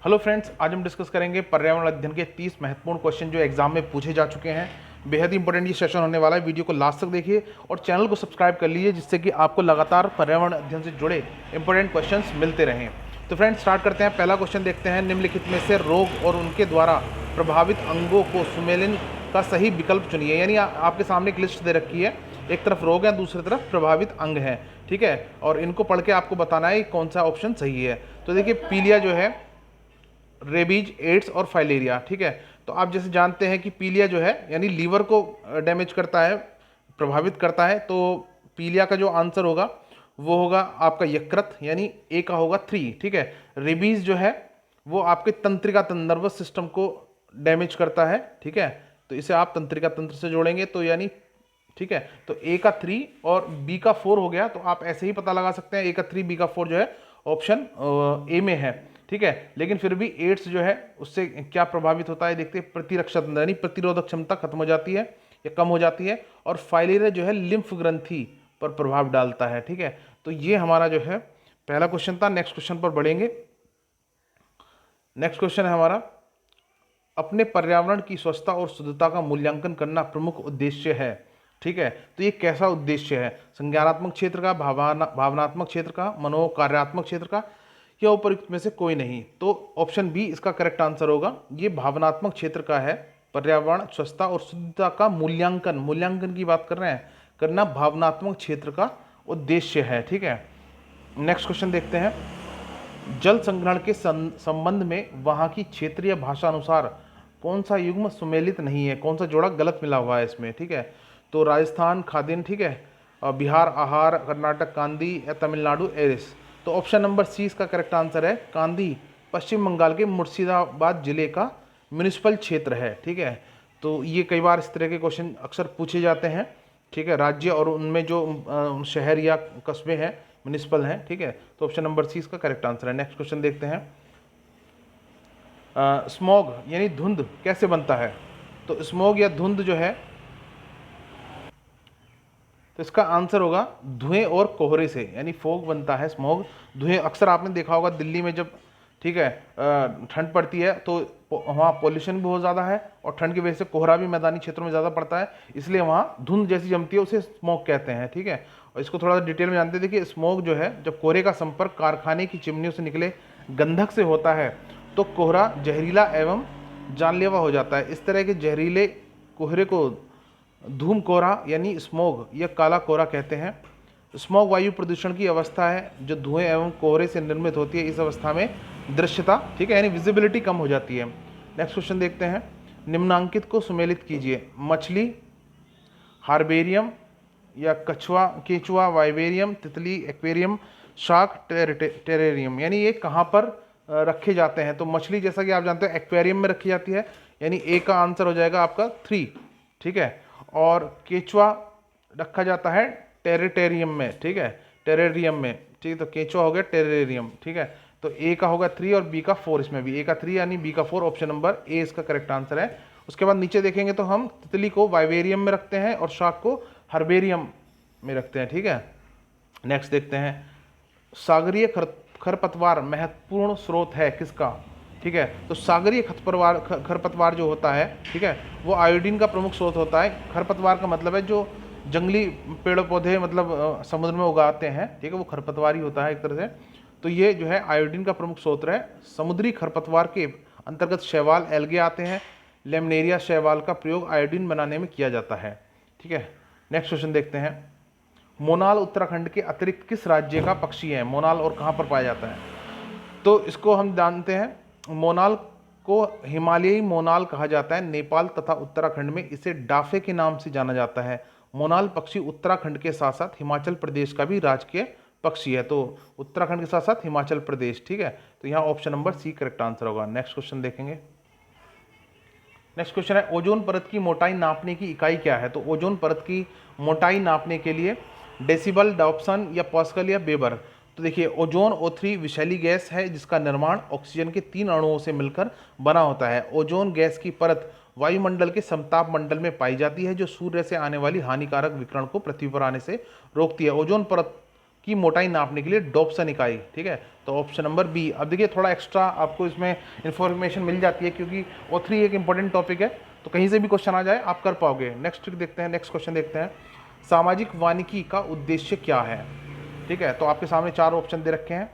Hello friends, आज हम discuss करेंगे पर्यावरण अध्ययन के 30 महत्वपूर्ण क्वेश्चन जो एग्जाम में पूछे जा चुके हैं। बेहद ही इंपॉर्टेंट ये सेशन होने वाला है। वीडियो को लास्ट तक देखिए और चैनल को सब्सक्राइब कर लीजिए, जिससे कि आपको लगातार पर्यावरण अध्ययन से जुड़े इंपॉर्टेंट क्वेश्चंस मिलते रहें। तो फ्रेंड्स स्टार्ट करते हैं। पहला क्वेश्चन देखते हैं, निम्नलिखित में से रोग और उनके द्वारा प्रभावित अंगों को सुमेलित का सही विकल्प चुनिए। यानी आपके सामने एक लिस्ट दे रखी है, एक तरफ रोग है, दूसरी तरफ प्रभावित अंग है, ठीक है, और इनको पढ़ के आपको बताना है कौन सा ऑप्शन सही है। तो देखिए, पीलिया जो है, रेबीज, एड्स और फाइलेरिया, ठीक है। तो आप जैसे जानते हैं कि पीलिया जो है यानी लीवर को डैमेज करता है, प्रभावित करता है। तो पीलिया का जो आंसर होगा वो होगा आपका यकृत, यानी ए का होगा 3, ठीक है। रेबीज जो है वो आपके तंत्रिका नर्वस सिस्टम को डैमेज करता है, ठीक है। तो इसे आप तंत्रिका तंत्र से जोड़ेंगे तो यानी, ठीक है। तो ए का 3 और बी का 4 हो गया। तो आप ऐसे ही पता लगा सकते हैं, ए का 3 बी का 4 जो है ऑप्शन ए में है, ठीक है। लेकिन फिर भी एड्स जो है उससे क्या प्रभावित होता है देखते हैं, प्रतिरक्षा तंत्र यानी प्रतिरोधक क्षमता खत्म हो जाती है या कम हो जाती है। और फाइलेरिया जो है लिम्फ ग्रंथि पर प्रभाव डालता है, ठीक है। तो ये हमारा जो है पहला क्वेश्चन था। नेक्स्ट क्वेश्चन पर बढ़ेंगे। नेक्स्ट क्वेश्चन है हमारा, अपने पर्यावरण की स्वच्छता और शुद्धता का मूल्यांकन करना प्रमुख उद्देश्य है, ठीक है। तो ये कैसा उद्देश्य है? संज्ञानात्मक क्षेत्र का, भावनात्मक क्षेत्र का, मनोकार्यात्मक क्षेत्र का, या उपयुक्त में से कोई नहीं? तो ऑप्शन बी इसका करेक्ट आंसर होगा। ये भावनात्मक क्षेत्र का है। पर्यावरण स्वच्छता और शुद्धता का मूल्यांकन, मूल्यांकन की बात कर रहे हैं, करना भावनात्मक क्षेत्र का उद्देश्य है, ठीक है। नेक्स्ट क्वेश्चन देखते हैं, जल संग्रहण के संबंध में वहाँ की क्षेत्रीय भाषा अनुसार कौन सा युग्म सुमेलित नहीं है, कौन सा जोड़ा गलत मिला हुआ है इसमें, ठीक है। तो राजस्थान खादिन, ठीक है, और बिहार आहार, कर्नाटक कांदी, या तमिलनाडु एरिस। तो ऑप्शन नंबर सी इसका करेक्ट आंसर है। कांदी पश्चिम बंगाल के मुर्शिदाबाद जिले का म्यूनिसिपल क्षेत्र है, ठीक है। तो ये कई बार इस तरह के क्वेश्चन अक्सर पूछे जाते हैं, ठीक है। राज्य और उनमें जो शहर या कस्बे हैं म्यूनिसिपल हैं, ठीक है। तो ऑप्शन नंबर सी इसका करेक्ट आंसर है। नेक्स्ट क्वेश्चन देखते हैं, स्मॉग यानी धुंध कैसे बनता है? तो स्मॉग या धुंध जो है, तो इसका आंसर होगा धुएं और कोहरे से, यानी फॉग बनता है स्मॉग। धुएं अक्सर आपने देखा होगा दिल्ली में जब, ठीक है, ठंड पड़ती है तो वहाँ पॉल्यूशन भी बहुत ज़्यादा है और ठंड की वजह से कोहरा भी मैदानी क्षेत्रों में ज़्यादा पड़ता है, इसलिए वहाँ धुंध जैसी जमती है, उसे स्मॉग कहते हैं, ठीक है। और इसको थोड़ा सा डिटेल में जानते हैं। देखिए, स्मॉग जो है, जब कोहरे का संपर्क कारखाने की चिमनियों से निकले गंधक से होता है तो कोहरा जहरीला एवं जानलेवा हो जाता है। इस तरह के जहरीले कोहरे को धूम कोहरा यानी स्मॉग या काला कोहरा कहते हैं। स्मॉग वायु प्रदूषण की अवस्था है जो धुएं एवं कोहरे से निर्मित होती है। इस अवस्था में दृश्यता, ठीक है, यानी विजिबिलिटी कम हो जाती है। नेक्स्ट क्वेश्चन देखते हैं, निम्नांकित को सुमेलित कीजिए। मछली, हार्बेरियम, या कछुआ, केंचुआ, वाइबेरियम, तितली, एक्वेरियम, शार्क, टेरेरियम। यानी ये कहाँ पर रखे जाते हैं? तो मछली जैसा कि आप जानते हैं एक्वेरियम में रखी जाती है, यानी ए का आंसर हो जाएगा आपका 3, ठीक है। और केंचुआ रखा जाता है टेरिटेरियम में, ठीक है, टेरेरियम में, ठीक है। तो केंचुआ हो गया टेरेरियम, ठीक है। तो ए का होगा 3 और बी का 4, इसमें भी ए का 3 यानी बी का 4, ऑप्शन नंबर ए इसका करेक्ट आंसर है। उसके बाद नीचे देखेंगे तो हम तितली को वाइवेरियम में रखते हैं और शार्क को हर्बेरियम में रखते हैं, ठीक है। नेक्स्ट देखते हैं, सागरीय खरपतवार महत्वपूर्ण स्रोत है किसका? ठीक है। तो सागरीय खरपतवार जो होता है, ठीक है, वो आयोडीन का प्रमुख स्रोत होता है। खरपतवार का मतलब है जो जंगली पेड़ पौधे मतलब समुद्र में उगाते हैं, ठीक है, वो खरपतवार ही होता है एक तरह से। तो ये जो है आयोडीन का प्रमुख स्रोत है। समुद्री खरपतवार के अंतर्गत शैवाल, एल्गे आते हैं। लेमनेरिया शैवाल का प्रयोग आयोडीन बनाने में किया जाता है, ठीक है। नेक्स्ट क्वेश्चन देखते हैं, मोनाल उत्तराखंड के अतिरिक्त किस राज्य का पक्षी है? मोनाल और कहाँ पर पाया जाता है? तो इसको हम जानते हैं, मोनाल को हिमालयी मोनाल कहा जाता है। नेपाल तथा उत्तराखंड में इसे डाफे के नाम से जाना जाता है। मोनाल पक्षी उत्तराखंड के साथ साथ हिमाचल प्रदेश का भी राजकीय पक्षी है। तो उत्तराखंड के साथ साथ हिमाचल प्रदेश, ठीक है। तो यहाँ option number C correct answer होगा। नेक्स्ट क्वेश्चन देखेंगे। नेक्स्ट क्वेश्चन है, ओजोन परत की मोटाई नापने की इकाई क्या है? तो ओजोन परत की मोटाई नापने के लिए डेसिबल, डाप्सन, या पास्कल, या वेबर। तो देखिए, ओजोन O3 विषैली गैस है जिसका निर्माण ऑक्सीजन के 3 अणुओं से मिलकर बना होता है। ओजोन गैस की परत वायुमंडल के समताप मंडल में पाई जाती है जो सूर्य से आने वाली हानिकारक विकिरण को पृथ्वी पर आने से रोकती है। ओजोन परत की मोटाई नापने के लिए डॉप्सन इकाई, ठीक है। तो ऑप्शन नंबर बी। अब देखिए थोड़ा एक्स्ट्रा आपको इसमें इन्फॉर्मेशन मिल जाती है क्योंकि O3 एक इंपॉर्टेंट टॉपिक है, तो कहीं से भी क्वेश्चन आ जाए आप कर पाओगे। नेक्स्ट देखते हैं, नेक्स्ट क्वेश्चन देखते हैं, सामाजिक वानिकी का उद्देश्य क्या है, ठीक है। तो आपके सामने 4 ऑप्शन दे रखे हैं,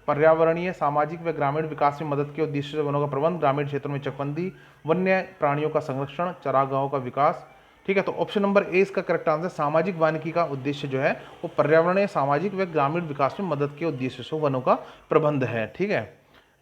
पर्यावरणीय, सामाजिक व ग्रामीण विकास में मदद के उद्देश्य से वनों का प्रबंध, ग्रामीण क्षेत्रों में चकबंदी, वन्य प्राणियों का संरक्षण, चरागाहों का विकास, ठीक है। तो ऑप्शन नंबर ए इसका करेक्ट आंसर, सामाजिक वानिकी का उद्देश्य जो है वो पर्यावरणीय, सामाजिक व ग्रामीण विकास में मदद के उद्देश्य से वनों का प्रबंध है, ठीक है।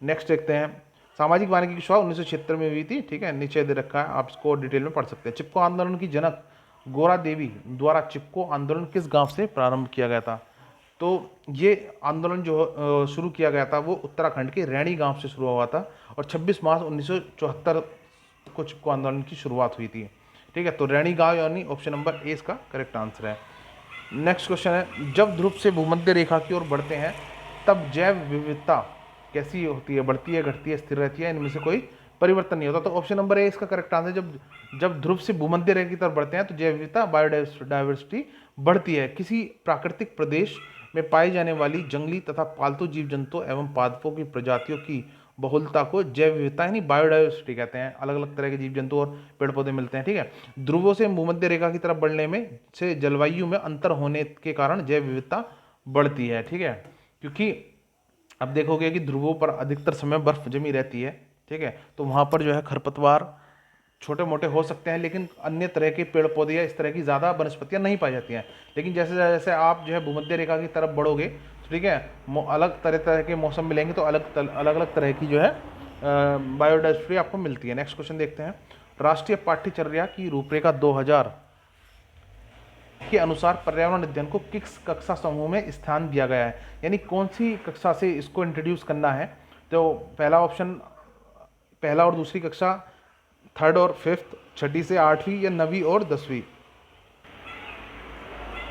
नेक्स्ट देखते हैं, सामाजिक वानिकी की शुरुआत 1976 में हुई थी, ठीक है, नीचे दे रखा है, आप इसको डिटेल में पढ़ सकते हैं। चिपको आंदोलन की जनक गोरा देवी द्वारा चिपको आंदोलन किस गांव से प्रारंभ किया गया था? तो ये आंदोलन जो शुरू किया गया था वो उत्तराखंड के रैणी गांव से शुरू हुआ था और 26 मार्च 1974 को चिपको आंदोलन की शुरुआत हुई थी, ठीक है। तो रैणी गांव यानी ऑप्शन नंबर ए इसका करेक्ट आंसर है। नेक्स्ट क्वेश्चन है, जब ध्रुव से भूमध्य रेखा की ओर बढ़ते हैं तब जैव विविधता कैसी होती है, बढ़ती है, घटती है, स्थिर रहती है, इनमें से कोई परिवर्तन नहीं होता? तो ऑप्शन नंबर ए इसका करेक्ट आंसर, जब ध्रुव से भूमध्य रेखा की तरफ बढ़ते हैं तो जैव विविधता, बायोडाइवर्सिटी बढ़ती है। किसी प्राकृतिक प्रदेश में पाई जाने वाली जंगली तथा पालतू जीव जंतु एवं पादपों की प्रजातियों की बहुलता को जैव विविधता यानी बायोडाइवर्सिटी कहते हैं। अलग अलग तरह के जीव जंतु और पेड़ पौधे मिलते हैं, ठीक है। ध्रुवों से भूमध्य रेखा की तरफ बढ़ने में से जलवायु में अंतर होने के कारण जैव विविधता बढ़ती है, ठीक है। क्योंकि अब देखोगे कि ध्रुवों पर अधिकतर समय बर्फ जमी रहती है, ठीक है, तो वहाँ पर जो है खरपतवार छोटे मोटे हो सकते हैं लेकिन अन्य तरह के पेड़ पौधे या इस तरह की ज़्यादा वनस्पतियाँ नहीं पाई जाती हैं। लेकिन जैसे जैसे आप जो है भूमध्य रेखा की तरफ बढ़ोगे, ठीक है, अलग तरह तरह के मौसम मिलेंगे तो अलग अलग तरह की जो है बायोडाइवर्सिटी आपको मिलती है। नेक्स्ट क्वेश्चन देखते हैं, राष्ट्रीय पाठ्यचर्या की रूपरेखा 2000 के अनुसार पर्यावरण अध्ययन को किस कक्षा समूह में स्थान दिया गया है, यानी कौन सी कक्षा से इसको इंट्रोड्यूस करना है? तो पहला ऑप्शन, पहला और दूसरी कक्षा, थर्ड और फिफ्थ, छठी से आठवीं या नवीं और 10वीं?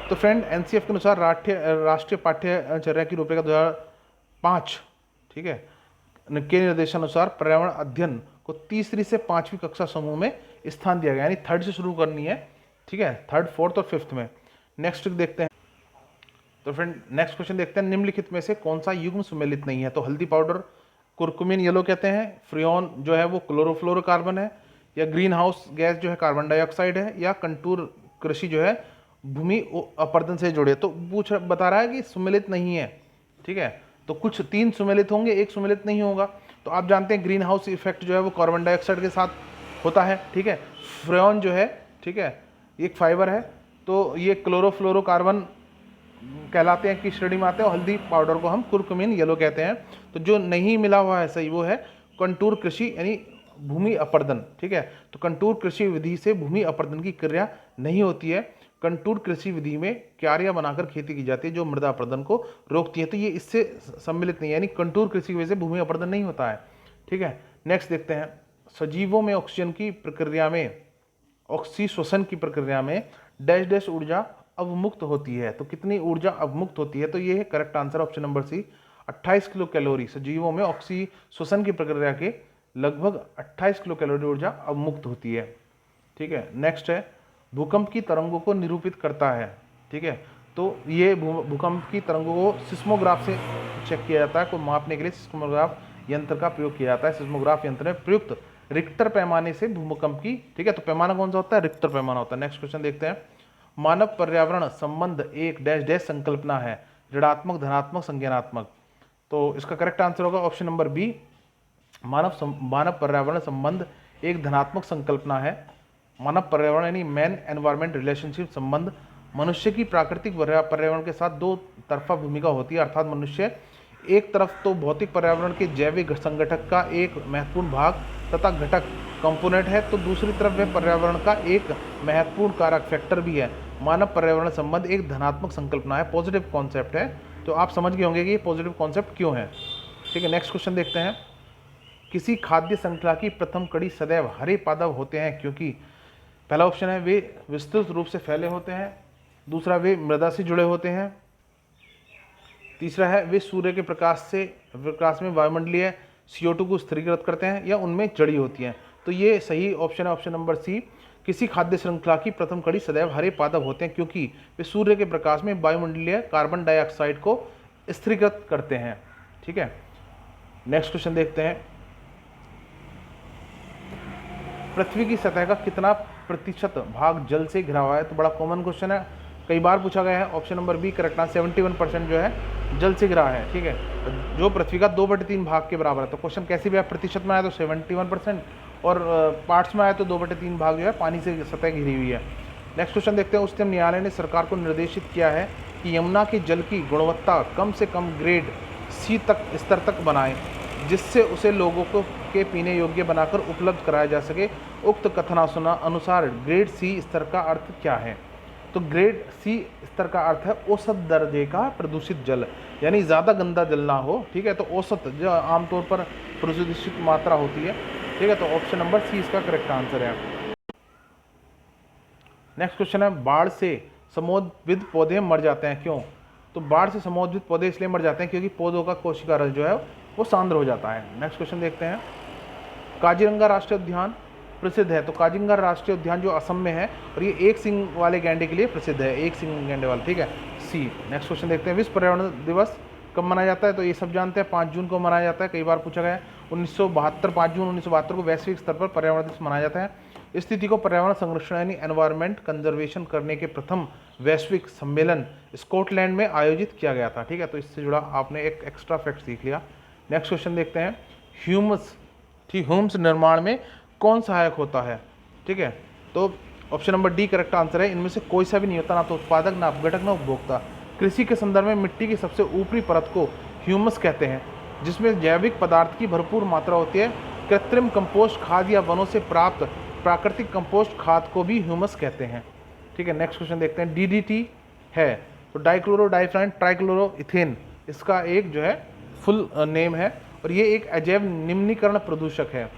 तो फ्रेंड एनसीएफ के अनुसार राष्ट्रीय पाठ्यचर्या की रूपरेखा 2005, ठीक है, के निर्देशानुसार पर्यावरण अध्ययन को तीसरी से 5वीं कक्षा समूह में स्थान दिया गया, यानी थर्ड से शुरू करनी है, ठीक है, थर्ड, फोर्थ और फिफ्थ में। नेक्स्ट देखते हैं, तो फ्रेंड नेक्स्ट क्वेश्चन देखते हैं, निम्नलिखित में से कौन सा युग्म सुमेलित नहीं है? तो हल्दी पाउडर कुरकुमिन येलो कहते हैं, फ्रियोन जो है वो क्लोरोफ्लोरोकार्बन है, या ग्रीन हाउस गैस जो है कार्बन डाइऑक्साइड है, या कंटूर कृषि जो है भूमि अपर्दन से जुड़े। तो बता रहा है कि सुमेलित नहीं है, ठीक है। तो कुछ 3 सुमेलित होंगे, 1 सुमेलित नहीं होगा। तो आप जानते हैं ग्रीन हाउस इफेक्ट जो है वो कार्बन डाइऑक्साइड के साथ होता है, ठीक है। फ्रेन जो है, ठीक है, एक फाइबर है, तो ये क्लोरोफ्लोरोकार्बन कहलाते हैं कि श्रेणी में आते हैं, और हल्दी पाउडर को हम कुरकुमिन येलो कहते हैं। तो जो नहीं मिला हुआ है सही वो है कंटूर कृषि यानी भूमि अपर्दन, ठीक है। तो कंटूर कृषि विधि से भूमि अपर्दन की क्रिया नहीं होती है। कंटूर कृषि विधि में क्यारियां बनाकर खेती की जाती है जो मृदा अपर्दन को रोकती है, तो ये इससे सम्मिलित नहीं है, यानी कंटूर कृषि की वजह से भूमि अपर्दन नहीं होता है, ठीक है। नेक्स्ट देखते हैं, सजीवों में ऑक्सीजन की प्रक्रिया में, ऑक्सीश्वसन की प्रक्रिया में डैश डैश ऊर्जा अवमुक्त होती है। तो कितनी ऊर्जा अवमुक्त होती है? तो ये है correct answer option number C, 28 kilo calorie. सजीवों में ऑक्सीश्वसन की प्रक्रिया के लगभग 28 किलो कैलोरी ऊर्जा अवमुक्त होती है, ठीक है। नेक्स्ट है, भूकंप की तरंगों को निरूपित करता है, ठीक है। तो ये भूकंप की तरंगों को सिस्मोग्राफ से चेक किया जाता है, को मापने के लिए सिस्मोग्राफ यंत्र का प्रयोग किया जाता है। सिस्मोग्राफ यंत्र में प्रयुक्त रिक्टर पैमाने से भूकंप की, ठीक है, तो पैमाना कौन सा होता है? रिक्टर पैमाना होता है। नेक्स्ट क्वेश्चन देखते हैं, मानव पर्यावरण संबंध एक डैश डैश संकल्पना है, ऋणात्मक, धनात्मक, संज्ञानात्मक। तो इसका करेक्ट आंसर होगा ऑप्शन नंबर बी, मानव पर्यावरण संबंध एक धनात्मक संकल्पना है। मानव पर्यावरण यानी मैन एनवायरमेंट रिलेशनशिप संबंध मनुष्य की प्राकृतिक पर्यावरण के साथ दो तरफा भूमिका होती है, अर्थात मनुष्य एक तरफ तो भौतिक पर्यावरण के जैविक संगठक का एक महत्वपूर्ण भाग तथा घटक कंपोनेंट है, तो दूसरी तरफ वह पर्यावरण का एक महत्वपूर्ण कारक फैक्टर भी है। मानव पर्यावरण संबंध एक धनात्मक संकल्पना है, पॉजिटिव कॉन्सेप्ट है। तो आप समझ गए होंगे कि ये पॉजिटिव कॉन्सेप्ट क्यों है, ठीक है। नेक्स्ट क्वेश्चन देखते हैं, किसी खाद्य श्रृंखला की प्रथम कड़ी सदैव हरे पादप होते हैं क्योंकि, पहला ऑप्शन है वे विस्तृत रूप से फैले होते हैं, दूसरा वे मृदा से जुड़े होते हैं, तीसरा है वे सूर्य के प्रकाश में वायुमंडलीय CO2 को स्थिरीकृत करते हैं, या उनमें जड़ी होती हैं। तो ये सही ऑप्शन है ऑप्शन नंबर सी, किसी खाद्य श्रृंखला की प्रथम कड़ी सदैव हरे पादप होते हैं क्योंकि वे सूर्य के प्रकाश में वायुमंडलीय कार्बन डाइऑक्साइड को स्थिरीकृत करते हैं। ठीक है, नेक्स्ट क्वेश्चन देखते हैं। पृथ्वी की सतह का कितना प्रतिशत भाग जल से घिरा हुआ है? तो बड़ा कॉमन क्वेश्चन है, कई बार पूछा गया है। Option number B correct answer, 71% जो है जल से घिरा है। ठीक है, जो पृथ्वी का 2/3 भाग के बराबर है। तो क्वेश्चन कैसे भी प्रतिशत में आया तो 71%, और पार्ट्स में आया तो 2/3 भाग जो है पानी से सतह घिरी हुई है। नेक्स्ट क्वेश्चन देखते हैं। उच्चतम न्यायालय ने सरकार को निर्देशित किया है कि यमुना के जल की गुणवत्ता कम से कम ग्रेड सी तक स्तर तक बनाएं, जिससे उसे लोगों को के पीने योग्य बनाकर उपलब्ध कराया जा सके। उक्त कथनासुना अनुसार ग्रेड सी स्तर का अर्थ क्या है? तो ग्रेड सी स्तर का अर्थ है औसत दर्जे का प्रदूषित जल, यानी ज़्यादा गंदा जल ना हो। ठीक है, तो औसत जो आमतौर पर प्रदूषित मात्रा होती है। ठीक है, तो ऑप्शन नंबर सी इसका करेक्ट आंसर है। नेक्स्ट क्वेश्चन है, बाढ़ से समोद्भिद पौधे मर जाते हैं क्यों? तो बाढ़ से समोद्भिद पौधे इसलिए मर जाते हैं क्योंकि पौधों का कोशिका रस जो है वो सांद्र हो जाता है। नेक्स्ट क्वेश्चन देखते हैं। काजीरंगा राष्ट्रीय उद्यान प्रसिद्ध है। तो काजीरंगा राष्ट्रीय उद्यान जो असम में है, और ये एक सिंग वाले गैंडे के लिए प्रसिद्ध है, एक सिंग गैंडे वाला। ठीक है, सी। नेक्स्ट क्वेश्चन देखते हैं। विश्व पर्यावरण दिवस कब मनाया जाता है? तो ये सब जानते हैं, 5 जून को मनाया जाता है। कई बार पूछा गया है। 1972 5 जून 1972 को वैश्विक स्तर पर पर्यावरण दिवस मनाया जाता है। इस तिथि को पर्यावरण संरक्षण यानी एनवायरमेंट कंजर्वेशन करने के प्रथम वैश्विक सम्मेलन स्कॉटलैंड में आयोजित किया गया था। ठीक है, तो इससे जुड़ा आपने एक एक्स्ट्रा फैक्ट सीख लिया। नेक्स्ट क्वेश्चन देखते हैं। ह्यूमस निर्माण में कौन सहायक होता है? ठीक है, तो option number D correct answer है। इनमें से कोई सा भी नहीं होता, ना तो उत्पादक, ना अपघटक, ना उपभोक्ता। कृषि के संदर्भ में मिट्टी की सबसे ऊपरी परत को ह्यूमस कहते हैं, जिसमें जैविक पदार्थ की भरपूर मात्रा होती है। कृत्रिम कंपोस्ट खाद या वनों से प्राप्त प्राकृतिक कंपोस्ट खाद को भी ह्यूमस कहते हैं। ठीक है, नेक्स्ट क्वेश्चन देखते हैं। डीडीटी है तो डाइक्लोरो डाइफ्राइन ट्राइक्लोरोइथेन, इसका एक जो है फुल नेम है, और ये एक अजैव निम्नीकरण प्रदूषक है।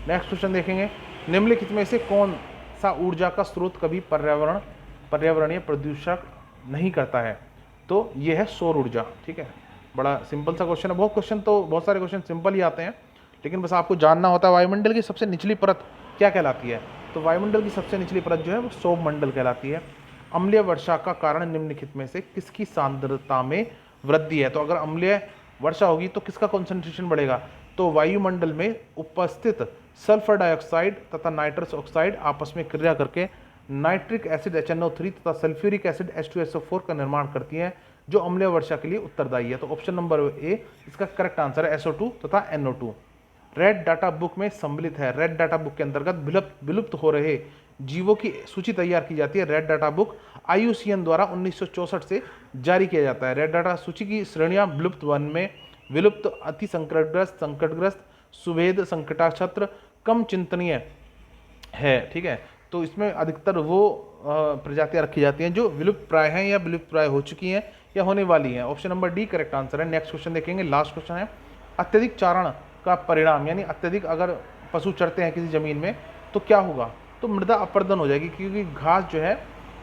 नेक्स्ट क्वेश्चन देखेंगे। निम्नलिखित में से कौन सा ऊर्जा का स्रोत कभी पर्यावरणीय प्रदूषक नहीं करता है? तो ये है सौर ऊर्जा। ठीक है, बड़ा सिंपल सा क्वेश्चन है। बहुत सारे क्वेश्चन सिंपल ही आते हैं, लेकिन बस आपको जानना होता है वायुमंडल की सबसे निचली परत क्या कहलाती है। तो वायुमंडल की सबसे निचली परत जो है वो सौरमंडल कहलाती है। अम्लीय वर्षा का कारण निम्नलिखित में से किसकी सांद्रता में वृद्धि है? तो अगर अम्लीय वर्षा होगी तो किसका कॉन्सेंट्रेशन बढ़ेगा? तो वायुमंडल में उपस्थित सल्फर डाइऑक्साइड तथा नाइट्रस ऑक्साइड आपस में क्रिया करके नाइट्रिक एसिड HNO3 तथा सल्फ्यूरिक एसिड H2SO4 का निर्माण करती हैं, जो अम्लीय वर्षा के लिए उत्तरदायी है। तो ऑप्शन नंबर ए इसका करेक्ट आंसर है, SO2 तथा NO2। रेड डाटा बुक में सम्मिलित है। रेड डाटा बुक के अंतर्गत विलुप्त हो रहे जीवों की सूची तैयार की जाती है। रेड डाटा बुक IUCN द्वारा 1964 से जारी किया जाता है। रेड डाटा सूची की श्रेणियां विलुप्त वन में, विलुप्त, अति संकटग्रस्त, सुवेद, संकटाक्षत्र, कम चिंतनीय है। ठीक है, तो इसमें अधिकतर वो प्रजातियां रखी जाती हैं जो विलुप्त प्राय हैं या विलुप्त प्राय हो चुकी हैं या होने वाली हैं। Option number D correct answer है। नेक्स्ट क्वेश्चन देखेंगे, लास्ट क्वेश्चन है। अत्यधिक चारण का परिणाम, यानी अत्यधिक अगर पशु चरते हैं किसी जमीन में तो क्या होगा? तो मृदा अपर्दन हो जाएगी, क्योंकि घास जो है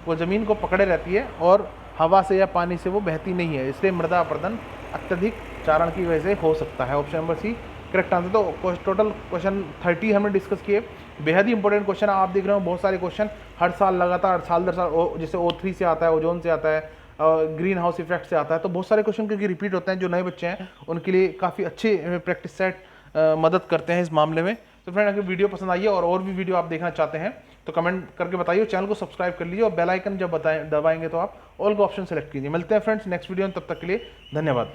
वो जमीन को पकड़े रहती है और हवा से या पानी से वो बहती नहीं है, इसलिए मृदा अपर्दन अत्यधिक चारण की वजह से हो सकता है। Option number C correct answer. तो टोटल क्वेश्चन 30 हमने डिस्कस किए। बेहद ही इंपॉर्टेंट क्वेश्चन आप देख रहे हो, बहुत सारे क्वेश्चन हर साल लगातार साल दर साल, जैसे O3 से आता है, ओजोन से आता है, ग्रीन हाउस इफेक्ट से आता है, तो बहुत सारे क्वेश्चन क्योंकि रिपीट होते हैं। जो नए बच्चे हैं उनके लिए काफ़ी अच्छे प्रैक्टिस सेट मदद करते हैं इस मामले में। तो फ्रेंड, अगर वीडियो पसंद आई है और भी वीडियो आप देखना चाहते हैं तो कमेंट करके बताइए, चैनल को सब्सक्राइब कर लीजिए और बेल आइकन जब दबाएंगे तो आप ऑल का ऑप्शन सेलेक्ट कीजिए। मिलते हैं फ्रेंड्स नेक्स्ट वीडियो में, तब तक के लिए धन्यवाद।